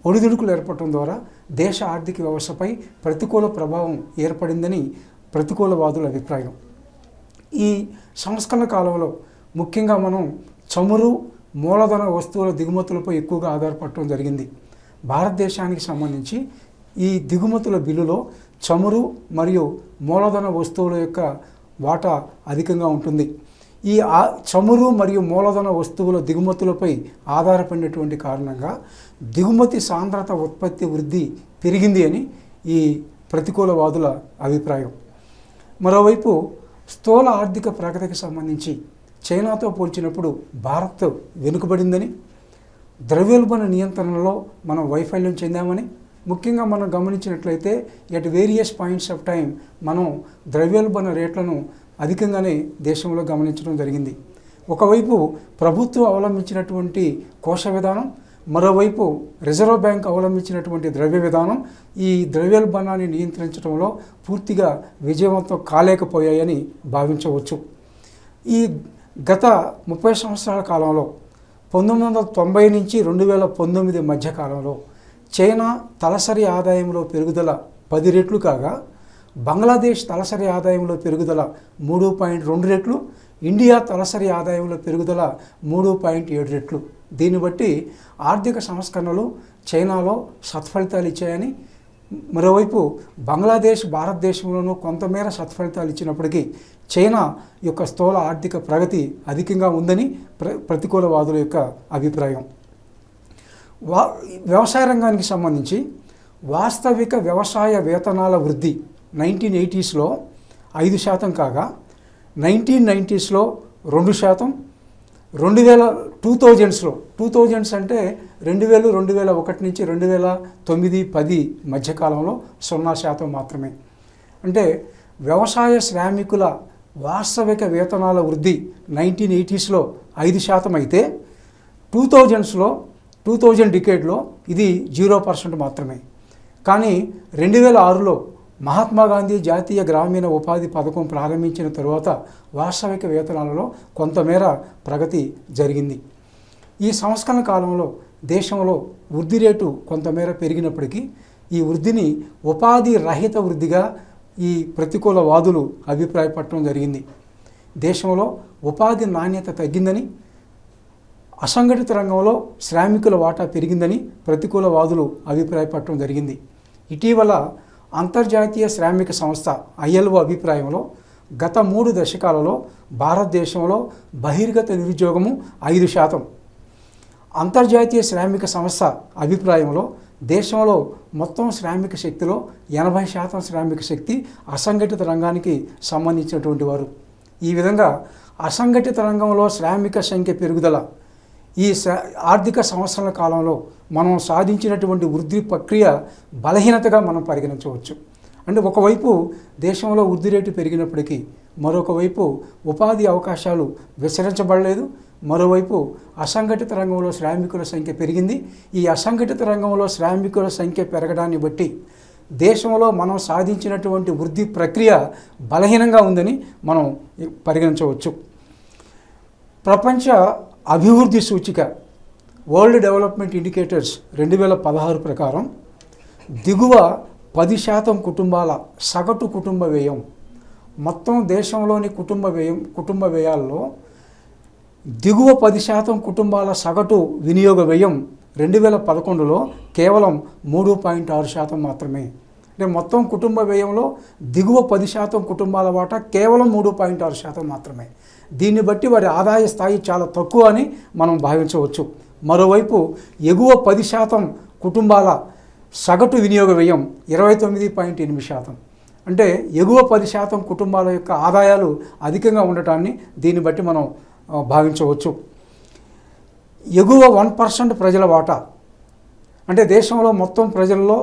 Speaker 1: ఒడిదుడుకులు ఏర్పడటం ద్వారా దేశ ఆర్థిక వ్యవస్థపై ప్రతికూల ప్రభావం ఏర్పడిందని ప్రతికూలవాదుల అభిప్రాయం. ఈ సంస్కరణ కాలంలో ముఖ్యంగా మనం చమురు, మూలధన వస్తువుల దిగుమతులపై ఎక్కువగా ఆధారపడటం జరిగింది. భారతదేశానికి సంబంధించి ఈ దిగుమతుల బిల్లులో చమురు మరియు మూలధన వస్తువుల యొక్క వాటా అధికంగా ఉంటుంది. ఈ చమురు మరియు మూలధన వస్తువుల దిగుమతులపై ఆధారపడినటువంటి కారణంగా దిగుమతి సాంద్రత ఉత్పత్తి వృద్ధి పెరిగింది అని ఈ ప్రతికూలవాదుల అభిప్రాయం. మరోవైపు స్థూల ఆర్థిక ప్రగతికి సంబంధించి చైనాతో పోల్చినప్పుడు భారత్ వెనుకబడిందని, ద్రవ్యోల్బణ నియంత్రణలో మనం వైఫల్యం చెందామని, ముఖ్యంగా మనం గమనించినట్లయితే at various points of time మనం ద్రవ్యోల్బణ రేట్లను అధికంగానే దేశంలో గమనించడం జరిగింది. ఒకవైపు ప్రభుత్వం అవలంబించినటువంటి కోశ విధానం, మరోవైపు రిజర్వ్ బ్యాంక్ అవలంబించినటువంటి ద్రవ్య విధానం ఈ ద్రవ్యోల్బణాన్ని నియంత్రించడంలో పూర్తిగా విజయవంతం కాలేకపోయాయని భావించవచ్చు. ఈ గత 30 సంవత్సరాల కాలంలో 1990 నుంచి 2019 మధ్య కాలంలో చైనా తలసరి ఆదాయంలో పెరుగుదల 10 రెట్లు కాగా, బంగ్లాదేశ్ తలసరి ఆదాయంలో పెరుగుదల 3.2 రెట్లు, ఇండియా తలసరి ఆదాయంలో పెరుగుదల 3.7 రెట్లు. దీన్ని బట్టి ఆర్థిక సంస్కరణలు చైనాలో సత్ఫలితాలు ఇచ్చాయని, మరోవైపు బంగ్లాదేశ్ భారతదేశంలోనూ కొంతమేర సత్ఫలితాలు ఇచ్చినప్పటికీ చైనా యొక్క స్థూల ఆర్థిక ప్రగతి అధికంగా ఉందని ప్రతికూలవాదుల యొక్క అభిప్రాయం. వ్యవసాయ రంగానికి సంబంధించి వాస్తవిక వ్యవసాయ వేతనాల వృద్ధి 1980స్లో 5% కాగా 1990స్లో 2%, 2000స్లో 2000s అంటే 2000, 2001 నుంచి 2009-10 మధ్యకాలంలో 0% మాత్రమే. అంటే వ్యవసాయ శ్రామికుల వాస్తవిక వేతనాల వృద్ధి 1980స్లో 5% అయితే 2000స్లో 2000 డికేడ్లో ఇది 0% మాత్రమే. కానీ 2006లో మహాత్మా గాంధీ జాతీయ గ్రామీణ ఉపాధి పథకం ప్రారంభించిన తరువాత వాస్తవిక వేతనాలలో కొంతమేర ప్రగతి జరిగింది. ఈ సంస్కరణ కాలంలో దేశంలో వృద్ధి రేటు కొంతమేర పెరిగినప్పటికీ ఈ వృద్ధిని ఉపాధి రహిత వృద్ధిగా ఈ ప్రతికూలవాదులు అభిప్రాయపడటం జరిగింది. దేశంలో ఉపాధి నాణ్యత తగ్గిందని, అసంఘటిత రంగంలో శ్రామికుల వాటా పెరిగిందని ప్రతికూలవాదులు అభిప్రాయపడటం జరిగింది. ఇటీవల అంతర్జాతీయ శ్రామిక సంస్థ ILO అభిప్రాయంలో గత 3 దశకాలలో భారతదేశంలో బహిర్గత నిరుద్యోగము 5%. అంతర్జాతీయ శ్రామిక సంస్థ అభిప్రాయంలో దేశంలో మొత్తం శ్రామిక శక్తిలో 80% శ్రామిక శక్తి అసంఘటిత రంగానికి సంబంధించినటువంటి వారు. ఈ విధంగా అసంఘటిత రంగంలో శ్రామిక సంఖ్య పెరుగుదల ఈ ఆర్థిక సంవత్సరాల కాలంలో మనం సాధించినటువంటి వృద్ధి ప్రక్రియ బలహీనతగా మనం పరిగణించవచ్చు. అంటే ఒకవైపు దేశంలో వృద్ధి రేటు పెరిగినప్పటికీ మరొక వైపు ఉపాధి అవకాశాలు విస్తరించబడలేదు, మరోవైపు అసంఘటిత రంగంలో శ్రామికుల సంఖ్య పెరిగింది. ఈ అసంఘటిత రంగంలో శ్రామికుల సంఖ్య పెరగడాన్ని బట్టి దేశంలో మనం సాధించినటువంటి వృద్ధి ప్రక్రియ బలహీనంగా ఉందని మనం పరిగణించవచ్చు. ప్రపంచ అభివృద్ధి సూచిక వరల్డ్ డెవలప్మెంట్ ఇండికేటర్స్ 2016 ప్రకారం దిగువ 10% కుటుంబాల సగటు కుటుంబ వ్యయం, మొత్తం దేశంలోని కుటుంబ వ్యయాల్లో దిగువ 10% కుటుంబాల సగటు వినియోగ వ్యయం 2011లో కేవలం 3.6% మాత్రమే. అంటే మొత్తం కుటుంబ వ్యయంలో దిగువ 10% కుటుంబాల వాటా కేవలం 3.6% మాత్రమే. దీన్ని బట్టి వారి ఆదాయ స్థాయి చాలా తక్కువ అని మనం భావించవచ్చు. మరోవైపు ఎగువ 10% కుటుంబాల సగటు వినియోగ వ్యయం 29.8%. అంటే ఎగువ 10% కుటుంబాల యొక్క ఆదాయాలు అధికంగా ఉండటాన్ని దీన్ని బట్టి మనం భావించవచ్చు. ఎగువ 1% ప్రజల వాటా, అంటే దేశంలో మొత్తం ప్రజల్లో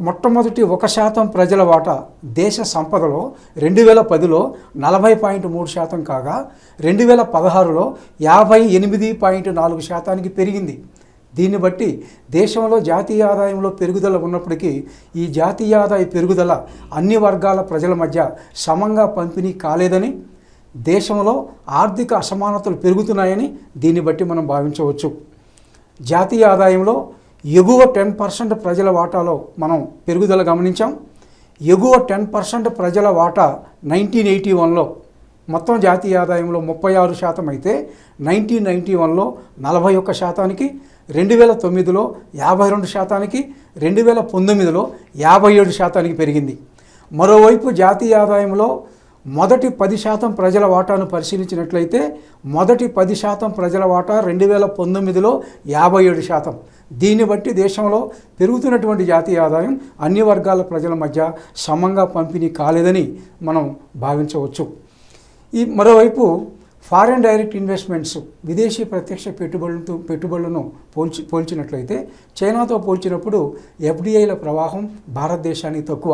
Speaker 1: మొట్టమొదటి 1% ప్రజల వాటా దేశ సంపదలో 2010లో 40.3% కాగా 2016లో 58.4% పెరిగింది. దీన్ని బట్టి దేశంలో జాతీయ ఆదాయంలో పెరుగుదల ఉన్నప్పటికీ ఈ జాతీయ ఆదాయ పెరుగుదల అన్ని వర్గాల ప్రజల మధ్య సమంగా పంపిణీ కాలేదని, దేశంలో ఆర్థిక అసమానతలు పెరుగుతున్నాయని దీన్ని బట్టి మనం భావించవచ్చు. జాతీయ ఆదాయంలో ఎగువ 10% ప్రజల వాటాలో మనం పెరుగుదల గమనించాం. ఎగువ 10% ప్రజల వాటా 1981లో మొత్తం జాతీయ ఆదాయంలో 36% అయితే 1991లో 41%కి, 2009లో 52%కి, 2019లో 57%కి పెరిగింది. మరోవైపు జాతీయ ఆదాయంలో మొదటి 10% ప్రజల వాటాను పరిశీలించినట్లయితే మొదటి 10% ప్రజల వాటా 2019లో 57%. దీన్ని బట్టి దేశంలో పెరుగుతున్నటువంటి జాతీయ ఆదాయం అన్ని వర్గాల ప్రజల మధ్య సమంగా పంపిణీ కాలేదని మనం భావించవచ్చు. ఈ మరోవైపు ఫారెన్ డైరెక్ట్ ఇన్వెస్ట్మెంట్స్ విదేశీ ప్రత్యక్ష పెట్టుబడులను పోల్చినట్లయితే చైనాతో పోల్చినప్పుడు ఎఫ్డిఐల ప్రవాహం భారతదేశానికి తక్కువ.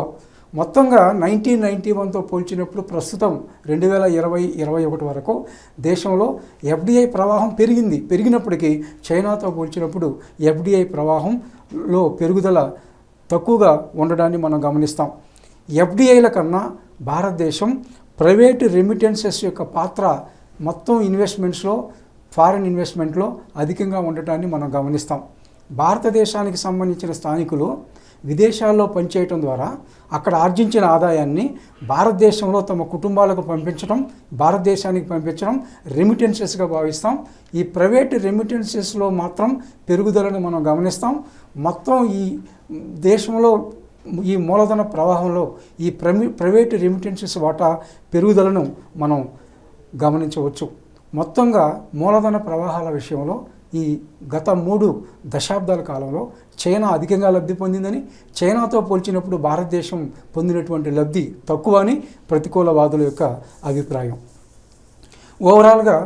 Speaker 1: మొత్తంగా 1991తో పోల్చినప్పుడు ప్రస్తుతం 2020-21 వరకు దేశంలో ఎఫ్డిఐ ప్రవాహం పెరిగినప్పటికీ చైనాతో పోల్చినప్పుడు ఎఫ్డిఐ ప్రవాహంలో పెరుగుదల తక్కువగా ఉండడాన్ని మనం గమనిస్తాం. ఎఫ్డిఐల కన్నా భారతదేశం ప్రైవేటు రెమిటెన్సెస్ యొక్క పాత్ర మొత్తం ఇన్వెస్ట్మెంట్స్లో ఫారిన్ ఇన్వెస్ట్మెంట్లో అధికంగా ఉండటాన్ని మనం గమనిస్తాం. భారతదేశానికి సంబంధించిన స్థానికులు విదేశాల్లో పనిచేయటం ద్వారా అక్కడ ఆర్జించిన ఆదాయాన్ని భారతదేశంలో తమ కుటుంబాలకు భారతదేశానికి పంపించడం రెమిటెన్సెస్గా భావిస్తాం. ఈ ప్రైవేట్ రెమిటెన్సెస్లో మాత్రం పెరుగుదలను మనం గమనిస్తాం. మొత్తం ఈ దేశంలో ఈ మూలధన ప్రవాహంలో ఈ ప్రైవేట్ రెమిటెన్సెస్ వాటా పెరుగుదలను మనం గమనించవచ్చు. మొత్తంగా మూలధన ప్రవాహాల విషయంలో ఈ గత 3 దశాబ్దాల కాలంలో చైనా అధికంగా లబ్ధి పొందిందని, చైనాతో పోల్చినప్పుడు భారతదేశం పొందినటువంటి లబ్ధి తక్కువ అని ప్రతికూలవాదుల యొక్క అభిప్రాయం. ఓవరాల్గా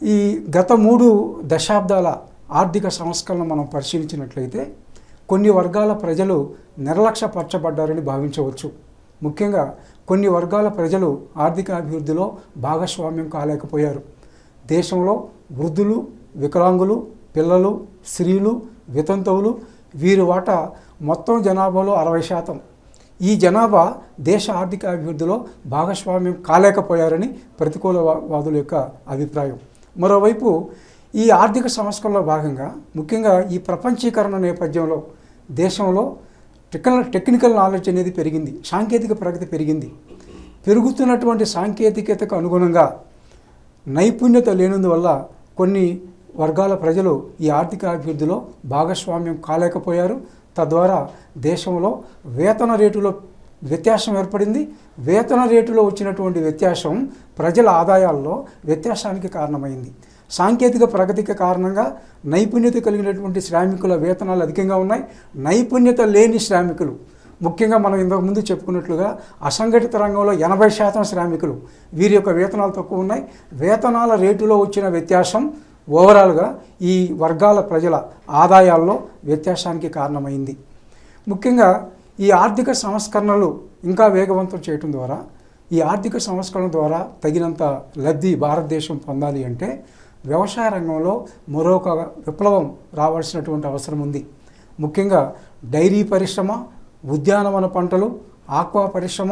Speaker 1: ఈ గత 3 దశాబ్దాల ఆర్థిక సంస్కరణ మనం పరిశీలించినట్లయితే కొన్ని వర్గాల ప్రజలు నిర్లక్ష్యపరచబడ్డారని భావించవచ్చు. ముఖ్యంగా కొన్ని వర్గాల ప్రజలు ఆర్థిక అభివృద్ధిలో భాగస్వామ్యం కాలేకపోయారు. దేశంలో వృద్ధులు, వికలాంగులు, పిల్లలు, స్త్రీలు, వితంతువులు వీరి వాటా మొత్తం జనాభాలో 60%. ఈ జనాభా దేశ ఆర్థిక అభివృద్ధిలో భాగస్వామ్యం కాలేకపోయారని ప్రతికూలవాదుల యొక్క అభిప్రాయం. మరోవైపు ఈ ఆర్థిక సంస్కరణలో భాగంగా ముఖ్యంగా ఈ ప్రపంచీకరణ నేపథ్యంలో దేశంలో టెక్నికల్ నాలెడ్జ్ అనేది పెరిగింది, సాంకేతిక ప్రగతి పెరిగింది. పెరుగుతున్నటువంటి సాంకేతికతకు అనుగుణంగా నైపుణ్యత లేనందువల్ల కొన్ని వర్గాల ప్రజలు ఈ ఆర్థిక అభివృద్ధిలో భాగస్వామ్యం కాలేకపోయారు. తద్వారా దేశంలో వేతన రేటులో వ్యత్యాసం ఏర్పడింది. వేతన రేటులో వచ్చినటువంటి వ్యత్యాసం ప్రజల ఆదాయాల్లో వ్యత్యాసానికి కారణమైంది. సాంకేతిక ప్రగతికి కారణంగా నైపుణ్యత కలిగినటువంటి శ్రామికుల వేతనాలు అధికంగా ఉన్నాయి. నైపుణ్యత లేని శ్రామికులు, ముఖ్యంగా మనం ఇంతకుముందు చెప్పుకున్నట్లుగా అసంఘటిత రంగంలో 80% శ్రామికులు, వీరి యొక్క వేతనాలు తక్కువ ఉన్నాయి. వేతనాల రేటులో వచ్చిన వ్యత్యాసం ఓవరాల్గా ఈ వర్గాల ప్రజల ఆదాయాల్లో వ్యత్యాసానికి కారణమైంది. ముఖ్యంగా ఈ ఆర్థిక సంస్కరణలు ఇంకా వేగవంతం చేయడం ద్వారా, ఈ ఆర్థిక సంస్కరణ ద్వారా తగినంత లబ్ధి భారతదేశం పొందాలి అంటే వ్యవసాయ రంగంలో మరొక విప్లవం రావాల్సినటువంటి అవసరం ఉంది. ముఖ్యంగా డైరీ పరిశ్రమ, ఉద్యానవన పంటలు, ఆక్వా పరిశ్రమ,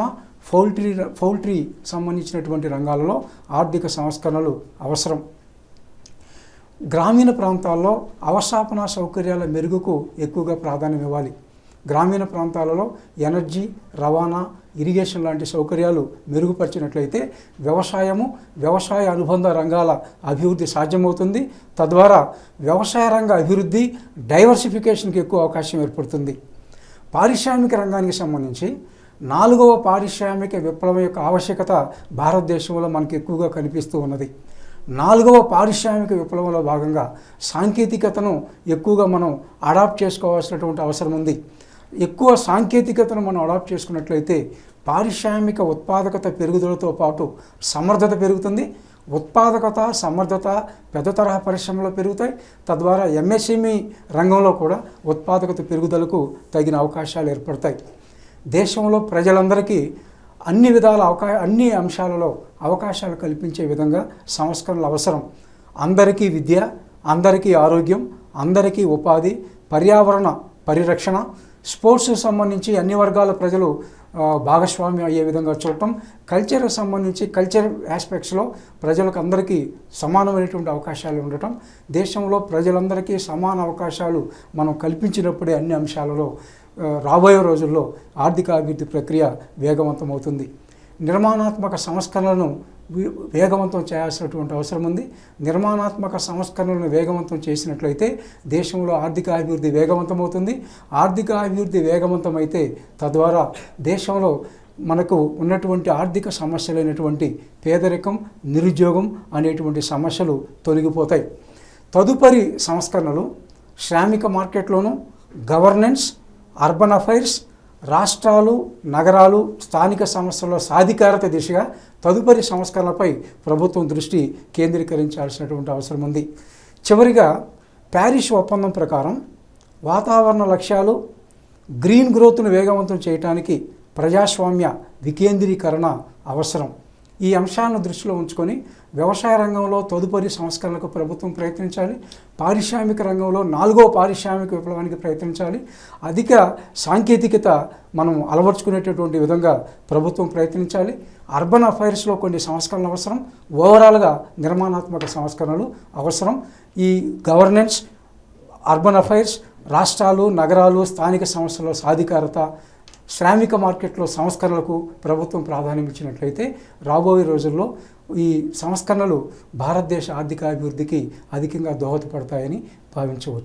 Speaker 1: పౌల్ట్రీ సంబంధించినటువంటి రంగాలలో ఆర్థిక సంస్కరణలు అవసరం. గ్రామీణ ప్రాంతాల్లో అవస్థాపన సౌకర్యాల మెరుగుకు ఎక్కువగా ప్రాధాన్యం ఇవ్వాలి. గ్రామీణ ప్రాంతాలలో ఎనర్జీ, రవాణా, ఇరిగేషన్ లాంటి సౌకర్యాలు మెరుగుపరిచినట్లయితే వ్యవసాయ అనుబంధ రంగాల అభివృద్ధి సాధ్యమవుతుంది. తద్వారా వ్యవసాయ రంగ అభివృద్ధి, డైవర్సిఫికేషన్కి ఎక్కువ అవకాశం ఏర్పడుతుంది. పారిశ్రామిక రంగానికి సంబంధించి 4వ పారిశ్రామిక విప్లవం యొక్క ఆవశ్యకత భారతదేశంలో మనకు ఎక్కువగా కనిపిస్తూ ఉన్నది. 4వ పారిశ్రామిక విప్లవంలో భాగంగా సాంకేతికతను ఎక్కువగా మనం అడాప్ట్ చేసుకోవాల్సినటువంటి అవసరం ఉంది. ఎక్కువ సాంకేతికతను మనం అడాప్ట్ చేసుకున్నట్లయితే పారిశ్రామిక ఉత్పాదకత పెరుగుదలతో పాటు సమర్థత పెరుగుతుంది. ఉత్పాదకత, సమర్థత పెద్ద తరహా పరిశ్రమలో పెరుగుతాయి. తద్వారా ఎంఎస్ఎంఈ రంగంలో కూడా ఉత్పాదకత పెరుగుదలకు తగిన అవకాశాలు ఏర్పడతాయి. దేశంలో ప్రజలందరికీ అన్ని విధాల అన్ని అంశాలలో అవకాశాలు కల్పించే విధంగా సంస్కరణలు అవసరం. అందరికీ విద్య, అందరికీ ఆరోగ్యం, అందరికీ ఉపాధి, పర్యావరణ పరిరక్షణ, స్పోర్ట్స్కి సంబంధించి అన్ని వర్గాల ప్రజలు భాగస్వామ్యం అయ్యే విధంగా చూడటం, కల్చర్కి సంబంధించి కల్చర్ ఆస్పెక్ట్స్లో ప్రజలకు అందరికీ సమానమైనటువంటి అవకాశాలు ఉండటం, దేశంలో ప్రజలందరికీ సమాన అవకాశాలు మనం కల్పించినప్పుడే అన్ని అంశాలలో రాబోయే రోజుల్లో ఆర్థిక అభివృద్ధి ప్రక్రియ వేగవంతమవుతుంది. నిర్మాణాత్మక సంస్కరణలను వేగవంతం చేయాల్సినటువంటి అవసరం ఉంది. నిర్మాణాత్మక సంస్కరణలను వేగవంతం చేసినట్లయితే దేశంలో ఆర్థిక అభివృద్ధి వేగవంతమవుతుంది. ఆర్థిక అభివృద్ధి వేగవంతమైతే తద్వారా దేశంలో మనకు ఉన్నటువంటి ఆర్థిక సమస్యలైనటువంటి పేదరికం, నిరుద్యోగం అనేటువంటి సమస్యలు తొలగిపోతాయి. తదుపరి సంస్కరణలు శ్రామిక మార్కెట్లోను, గవర్నెన్స్, అర్బన్ అఫైర్స్, రాష్ట్రాలు, నగరాలు, స్థానిక సంస్థల సాధికారత దిశగా తదుపరి సంస్కరణలపై ప్రభుత్వం దృష్టి కేంద్రీకరించాల్సినటువంటి అవసరం ఉంది. చివరిగా ప్యారిస్ ఒప్పందం ప్రకారం వాతావరణ లక్ష్యాలు, గ్రీన్ గ్రోత్ను వేగవంతం చేయడానికి ప్రజాస్వామ్య వికేంద్రీకరణ అవసరం. ఈ అంశాలను దృష్టిలో ఉంచుకొని వ్యవసాయ రంగంలో తదుపరి సంస్కరణలకు ప్రభుత్వం ప్రయత్నించాలి. పారిశ్రామిక రంగంలో 4వ పారిశ్రామిక విప్లవానికి ప్రయత్నించాలి. అధిక సాంకేతికత మనం అలవర్చుకునేటటువంటి విధంగా ప్రభుత్వం ప్రయత్నించాలి. అర్బన్ అఫైర్స్లో కొన్ని సంస్కరణలు అవసరం. ఓవరాల్గా నిర్మాణాత్మక సంస్కరణలు అవసరం. ఈ గవర్నెన్స్, అర్బన్ అఫైర్స్, రాష్ట్రాలు, నగరాలు, స్థానిక సంస్థల సాధికారత, శ్రామిక మార్కెట్లో సంస్కరణలకు ప్రభుత్వం ప్రాధాన్యం ఇచ్చినట్లయితే రాబోయే రోజుల్లో ఈ సంస్కరణలు భారతదేశ ఆర్థికాభివృద్ధికి అధికంగా దోహదపడతాయని భావించవచ్చు.